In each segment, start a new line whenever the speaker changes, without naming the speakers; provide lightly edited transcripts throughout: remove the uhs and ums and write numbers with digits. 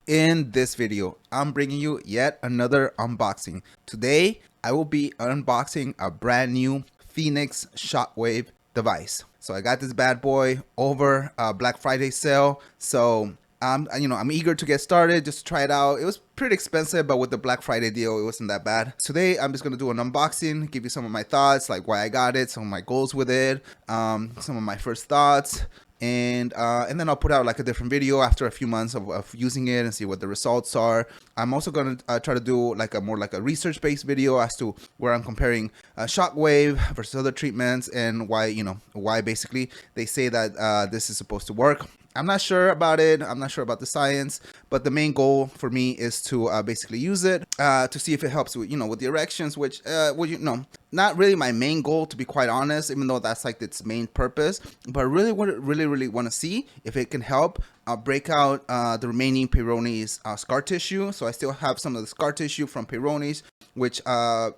In this video, I'm bringing you yet another unboxing. Today, I will be unboxing a brand new Phoenix Shockwave device. So I got this bad boy over Black Friday sale. So I'm eager to get started, just to try it out. It was pretty expensive, but with the Black Friday deal, it wasn't that bad. Today, I'm just gonna do an unboxing, give you some of my thoughts, like why I got it, some of my goals with it, some of my first thoughts. And then I'll put out like a different video after a few months of using it and see what the results are. I'm also going to try to do like a more like a research-based video as to where I'm comparing Shockwave versus other treatments and why basically they say that this is supposed to work. I'm not sure about it. I'm not sure about the science, but the main goal for me is to basically use it to see if it helps with with the erections, which not really my main goal, to be quite honest, even though that's like its main purpose. But really want to see if it can help break out the remaining Peyronie's scar tissue. So I still have some of the scar tissue from Peyronie's, which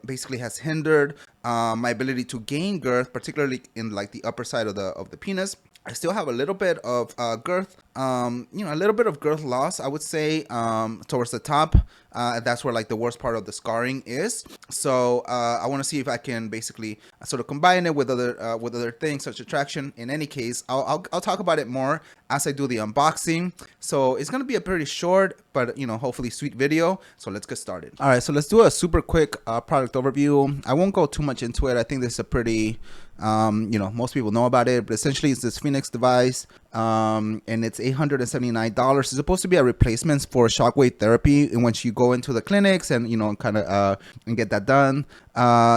basically has hindered my ability to gain girth, particularly in like the upper side of the penis. I still have a little bit of girth, a little bit of girth loss, I would say, towards the top. That's where like the worst part of the scarring is. So I want to see if I can basically sort of combine it with other things such as traction. In any case, I'll talk about it more as I do the unboxing. So it's gonna be a pretty short but hopefully sweet video. So let's get started. All right, so let's do a super quick product overview. I won't go too much into it. I think this is a pretty most people know about it, but essentially it's this Phoenix device, and it's $879. It's supposed to be a replacement for shockwave therapy in which you go into the clinics and kind of and get that done.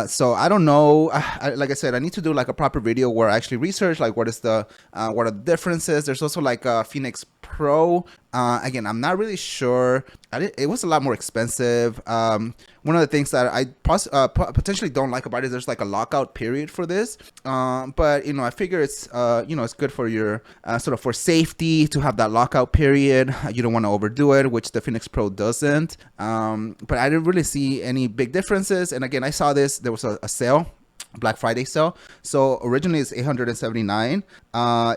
So I don't know. Like I said, I need to do like a proper video where I actually research like what are the differences. There's also like a Phoenix Pro. Again, I'm not really sure. It was a lot more expensive. One of the things that I potentially don't like about it is there's like a lockout period for this. But I figure it's it's good for your sort of for safety to have that lockout period. You don't want to overdo it, which the Phoenix Pro doesn't. But I didn't really see any big differences. And again, I saw this. There was a sale. Black Friday sale. So originally it's $879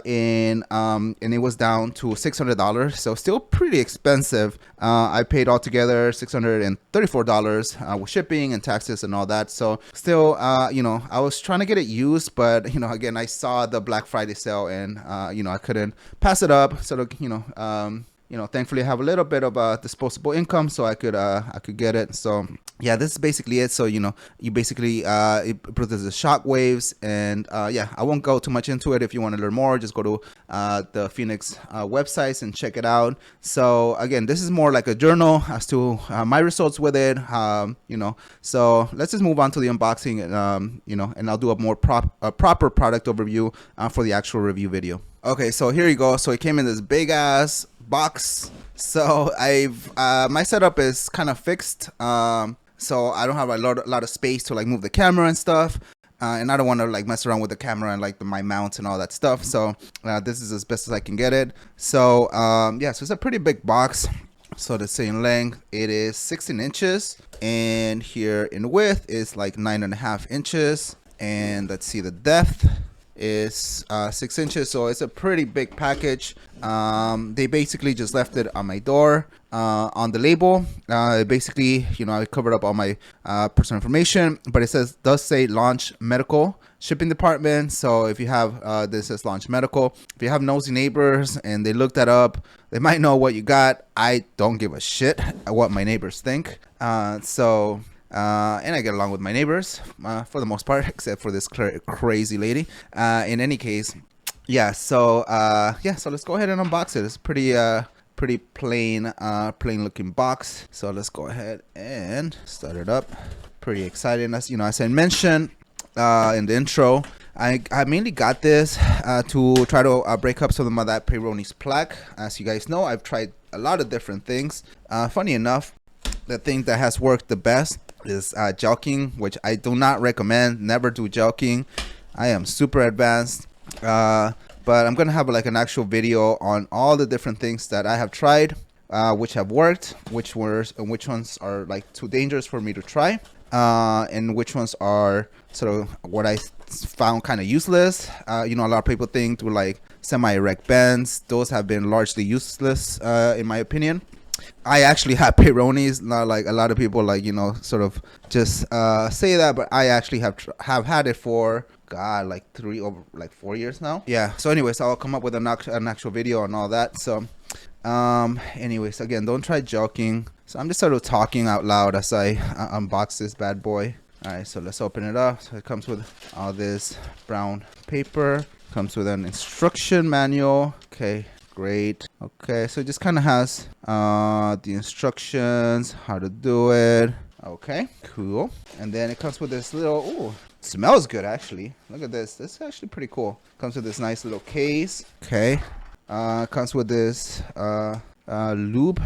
and it was down to $600, so still pretty expensive. I paid altogether $634 with shipping and taxes and all that. So still I was trying to get it used, but again, I saw the Black Friday sale and I couldn't pass it up. So thankfully I have a little bit of disposable income, so I could get it. So yeah, this is basically it. So you basically it produces shockwaves, and yeah, I won't go too much into it. If you want to learn more, just go to the Phoenix websites and check it out. So again, this is more like a journal as to my results with it. So let's just move on to the unboxing, and I'll do a more proper product overview for the actual review video. Okay, so here you go. So it came in this big ass box. So my setup is kind of fixed. So I don't have a lot of space to like move the camera and stuff. And I don't want to like mess around with the camera and like my mounts and all that stuff. So this is as best as I can get it. So yeah, so it's a pretty big box. So the same length, it is 16 inches. And here in width is like 9.5 inches. And let's see, the depth is 6 inches, so it's a pretty big package. They basically just left it on my door. On the label, basically, I covered up all my personal information, but it does say Launch Medical Shipping Department. So if you have this says Launch Medical, if you have nosy neighbors and they look that up, they might know what you got. I don't give a shit what my neighbors think. And I get along with my neighbors for the most part, except for this crazy lady. In any case, yeah. So so let's go ahead and unbox it. It's pretty plain looking box. So let's go ahead and start it up. Pretty exciting, as as I mentioned in the intro. I mainly got this to try to break up some of that Peyronie's plaque. As you guys know, I've tried a lot of different things. Funny enough, the thing that has worked the best is jelqing, which I do not recommend. Never do jelqing. I am super advanced. But I'm gonna have like an actual video on all the different things that I have tried, which have worked, which ones are like too dangerous for me to try, and which ones are sort of what I found kind of useless. A lot of people think to like semi-erect bends. Those have been largely useless in my opinion. I actually have Peyronie's. Not like a lot of people, like, you know, sort of just say that, but I actually have had it for God, like 4 years now. Yeah. So anyways, I'll come up with an actual video on all that. So anyways, again, don't try joking. So I'm just sort of talking out loud as I unbox this bad boy. All right, so let's open it up. So it comes with all this brown paper. Comes with an instruction manual. Okay, great. Okay, so it just kind of has the instructions, how to do it. Okay, cool. And then it comes with this little, ooh, smells good actually. Look at this. This is actually pretty cool. Comes with this nice little case. Okay. Comes with this lube.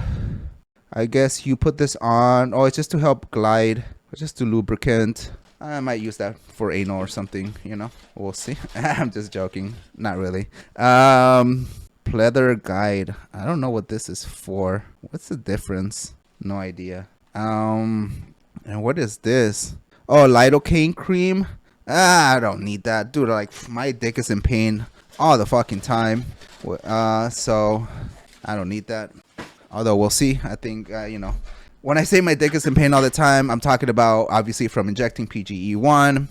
I guess you put this on. Oh, it's just to help glide. It's just to lubricant. I might use that for anal or something, you know. We'll see. I'm just joking. Not really. Pleather guide. I don't know what this is for. What's the difference? No idea. And what is this? Oh, lidocaine cream. I don't need that, dude. Like, my dick is in pain all the fucking time. So I don't need that. Although we'll see. I think you know, when I say my dick is in pain all the time, I'm talking about obviously from injecting PGE1,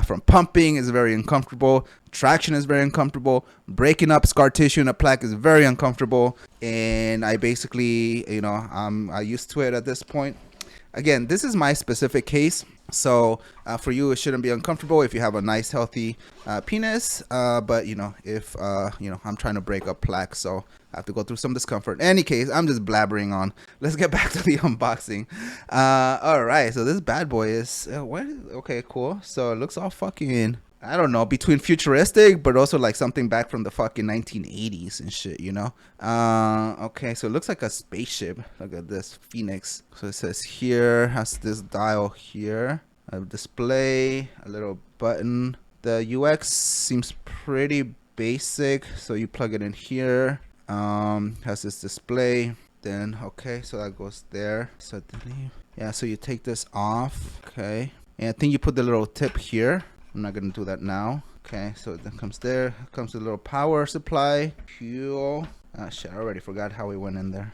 from pumping is very uncomfortable. Traction is very uncomfortable. Breaking up scar tissue in a plaque is very uncomfortable. And I basically, you know, I'm used to it at this point. Again, this is my specific case, so for you it shouldn't be uncomfortable if you have a nice healthy penis, but you know, if you know, I'm trying to break up plaque, so I have to go through some discomfort. In any case, I'm just blabbering on. Let's get back to the unboxing. All right, so this bad boy is okay, cool. So it looks all fucking, I don't know, between futuristic but also like something back from the fucking 1980s and shit, you know. Okay, so it looks like a spaceship. Look at this Phoenix. So it says here, has this dial here, a display, a little button. The UX seems pretty basic, so you plug it in here. Has this display. Then okay, so that goes there. So yeah, so you take this off. Okay, and I think you put the little tip here. I'm not gonna do that now. Okay, so that comes there. Comes with a little power supply. Fuel. Shit, I already forgot how we went in there.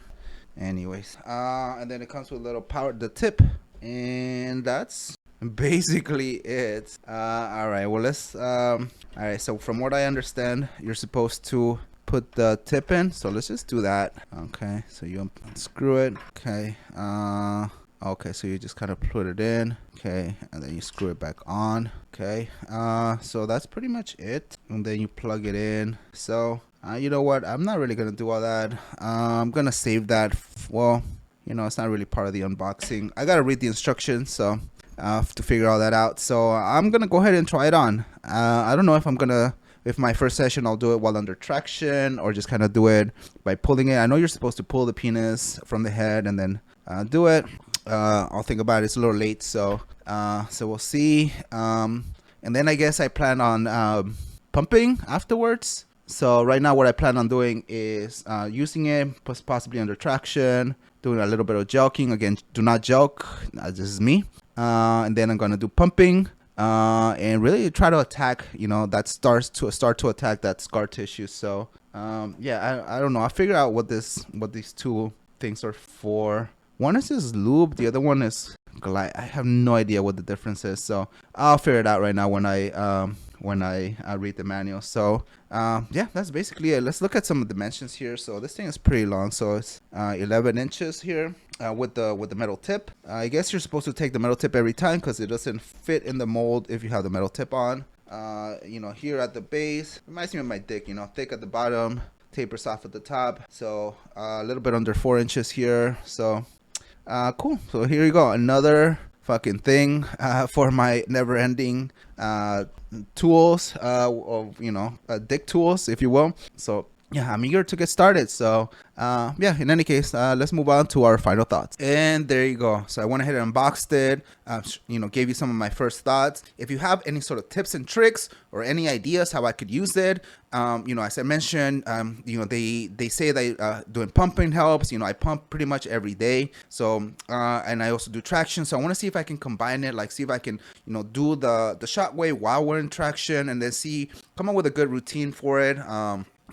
Anyways, and then it comes with a little power, the tip, and that's basically it. All right, well, let's all right, so from what I understand, you're supposed to put the tip in, so let's just do that. Okay, so you unscrew it. Okay, okay, so you just kind of put it in. Okay, and then you screw it back on. Okay, so that's pretty much it. And then you plug it in. So you know what, I'm not really gonna do all that. I'm gonna save that. Well, you know, it's not really part of the unboxing. I gotta read the instructions, so to figure all that out. So I'm gonna go ahead and try it on. I don't know if my first session I'll do it while under traction or just kind of do it by pulling it. I know you're supposed to pull the penis from the head and then do it. I'll think about it. It's a little late, so we'll see. And then I guess I plan on pumping afterwards. So right now what I plan on doing is using it possibly under traction, doing a little bit of joking. Again, do not joke. This is me. And then I'm gonna do pumping. And really try to attack, you know, that start to attack that scar tissue. So yeah, I don't know. I'll figure out what these two things are for. One is just lube, the other one is glide. I have no idea what the difference is, so I'll figure it out right now when I read the manual. So yeah, that's basically it. Let's look at some dimensions here. So this thing is pretty long, so it's 11 inches here with the metal tip. I guess you're supposed to take the metal tip every time because it doesn't fit in the mold if you have the metal tip on. You know, here at the base, reminds me of my dick, you know, thick at the bottom, tapers off at the top. So a little bit under 4 inches here. So cool. So here you go, another fucking thing for my never-ending tools, of, you know, dick tools, if you will. So yeah, I'm eager to get started. So yeah, in any case, let's move on to our final thoughts. And there you go. So I went ahead and unboxed it, you know, gave you some of my first thoughts. If you have any sort of tips and tricks or any ideas how I could use it, you know, as I mentioned, you know, they say that doing pumping helps. You know, I pump pretty much every day. So and I also do traction. So I want to see if I can combine it, like see if I can, you know, do the Shockwave while we're in traction, and then come up with a good routine for it.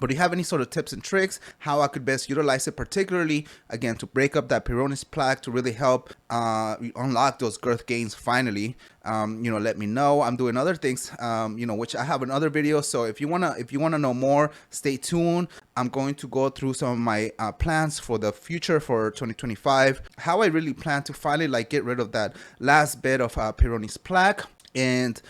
But do you have any sort of tips and tricks how I could best utilize it, particularly again to break up that Peyronie's plaque to really help unlock those girth gains finally? Let me know. I'm doing other things, which I have in other videos. So if you wanna know more, stay tuned. I'm going to go through some of my plans for the future for 2025. How I really plan to finally like get rid of that last bit of Peyronie's plaque, and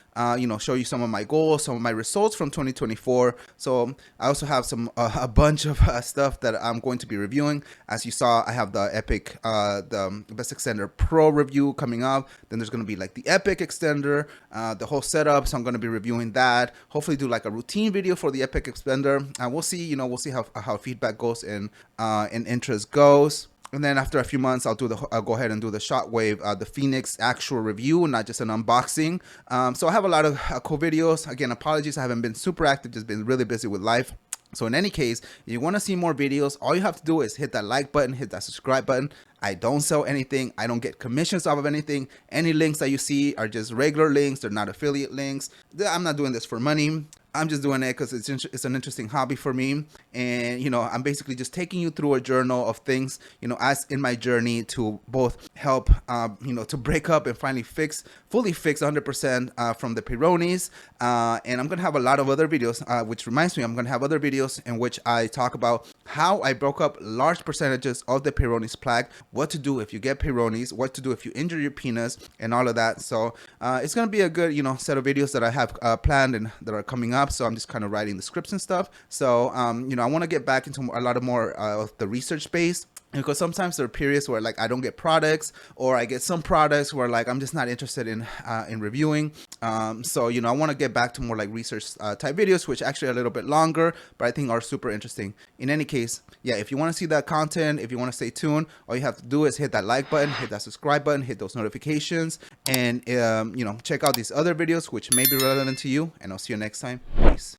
show you some of my goals, some of my results from 2024. So I also have some a bunch of stuff that I'm going to be reviewing. As you saw, I have the Epic the Best Extender Pro review coming up. Then there's going to be like the Epic extender, the whole setup, so I'm going to be reviewing that. Hopefully do like a routine video for the Epic extender, and we'll see how feedback goes and interest goes. And then after a few months, I'll go ahead and do the Shockwave, the Phoenix actual review, not just an unboxing. So I have a lot of cool videos. Again, apologies, I haven't been super active, just been really busy with life. So in any case, if you want to see more videos, all you have to do is hit that like button, hit that subscribe button. I don't sell anything. I don't get commissions off of anything. Any links that you see are just regular links. They're not affiliate links. I'm not doing this for money. I'm just doing it because it's an interesting hobby for me. And, I'm basically just taking you through a journal of things, as in my journey to both help, to break up and finally fully fix 100% from the Peyronies. And I'm going to have a lot of other videos, which reminds me, I'm going to have other videos in which I talk about how I broke up large percentages of the Peyronie's plaque, what to do if you get Peyronies, what to do if you injure your penis, and all of that. So it's going to be a good, set of videos that I have planned and that are coming up. So I'm just kind of writing the scripts and stuff. So, I want to get back into a lot of more of the research space, because sometimes there are periods where like I don't get products, or I get some products where like I'm just not interested in reviewing. So I want to get back to more like research type videos, which actually are a little bit longer, but I think are super interesting. In any case, yeah, if you want to see that content, if you want to stay tuned, all you have to do is hit that like button, hit that subscribe button, hit those notifications, and check out these other videos which may be relevant to you. And I'll see you next time. Peace.